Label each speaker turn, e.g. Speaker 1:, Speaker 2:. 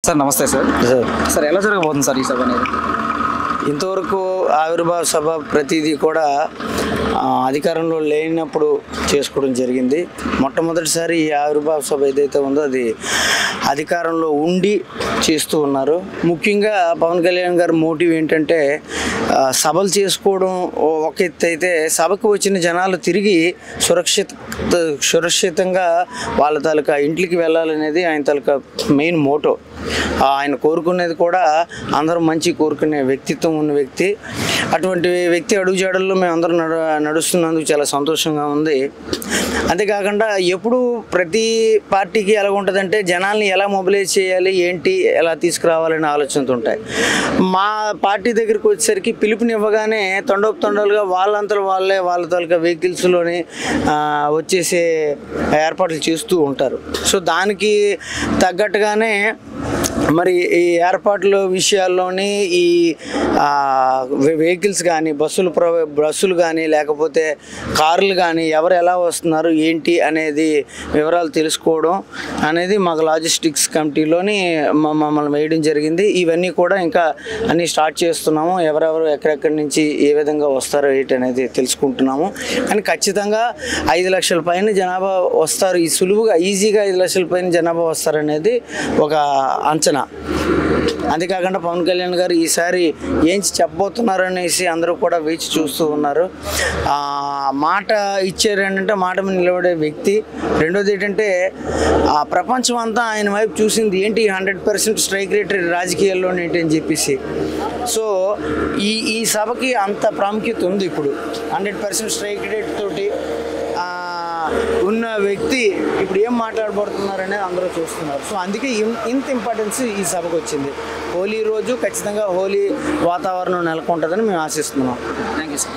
Speaker 1: Sir నమస్తే sir. Sir ఎలా జరగబోతుంది సార్ ఈ సభ అనేది?
Speaker 2: ఇంతవరకు ఆవిర్భావ సభ ప్రతిదీ కూడా అధికారంలో లేనప్పుడు చేసుకోవడం జరిగింది. మొట్టమొదటిసారి ఈ ఆవిర్భావ సభ ఏదైతే ఉందో అది అధికారంలో ఉండి చేస్తూ ఉన్నారు. ముఖ్యంగా పవన్ కళ్యాణ్ గారి మోటివ్ ఏంటంటే సభలు చేసుకోవడం ఒక ఎత్తు అయితే, సభకు వచ్చిన జనాలు తిరిగి సురక్షితంగా వాళ్ళ తాలూకా ఇంట్లోకి వెళ్ళాలనేది ఆయన తాలూకా మెయిన్ మోటో. ఆయన కోరుకునేది కూడా అందరూ మంచి కోరుకునే వ్యక్తిత్వం ఉన్న వ్యక్తి. అటువంటి వ్యక్తి అడుగుజాడల్లో మేము అందరం నడుస్తున్నందుకు చాలా సంతోషంగా ఉంది. అంతేకాకుండా ఎప్పుడు ప్రతి పార్టీకి ఎలా ఉంటుందంటే జనాల్ని ఎలా మొబిలైజ్ చేయాలి, ఏంటి, ఎలా తీసుకురావాలనే ఆలోచనలు ఉంటాయి. మా పార్టీ దగ్గరికి వచ్చేసరికి పిలుపునివ్వగానే తొండలుగా వాళ్ళంతా వాళ్ళే వాళ్ళ తాలూకా వెహికల్స్లోని వచ్చేసే ఏర్పాట్లు చేస్తూ ఉంటారు. సో దానికి తగ్గట్టుగానే మరి ఈ ఏర్పాట్ల విషయాల్లోని ఈ వెహికల్స్ కానీ బస్సులు కానీ లేకపోతే కార్లు కానీ ఎవరు ఎలా వస్తున్నారు ఏంటి అనేది వివరాలు తెలుసుకోవడం అనేది మాకు లాజిస్టిక్స్ కమిటీలోని మమ్మల్ని వేయడం జరిగింది. ఇవన్నీ కూడా ఇంకా అన్నీ స్టార్ట్ చేస్తున్నాము. ఎవరెవరు ఎక్కడెక్కడి నుంచి ఏ విధంగా వస్తారో ఏంటి అనేది తెలుసుకుంటున్నాము. కానీ ఖచ్చితంగా 5 లక్షల పైన జనాభా వస్తారు, ఈ సులువుగా ఈజీగా 5 లక్షల పైన జనాభా వస్తారనేది ఒక అంచనా. అంతేకాకుండా పవన్ కళ్యాణ్ గారు ఈసారి ఏం చెప్పబోతున్నారు అనేసి అందరూ కూడా వేచి చూస్తూ ఉన్నారు. మాట ఇచ్చారు ఏంటంటే మాట మీద నిలబడే వ్యక్తి. రెండోది ఏంటంటే ప్రపంచం అంతా ఆయన వైపు చూసింది ఏంటి, 100% స్ట్రైక్ రేట్ రాజకీయాల్లో ఏంటి అని చెప్పేసి. సో ఈ సభకి అంత ప్రాముఖ్యత ఉంది. ఇప్పుడు 100% స్ట్రైక్ రేట్ తోటి ఉన్న వ్యక్తి ఇప్పుడు ఏం మాట్లాడబడుతున్నారనేది అందరూ చూస్తున్నారు. సో అందుకే ఇంత ఇంపార్టెన్స్ ఈ సభకు వచ్చింది. హోలీ రోజు ఖచ్చితంగా హోలీ వాతావరణం నెలకొంటుందని మేము ఆశిస్తున్నాం.
Speaker 1: Thank you sir.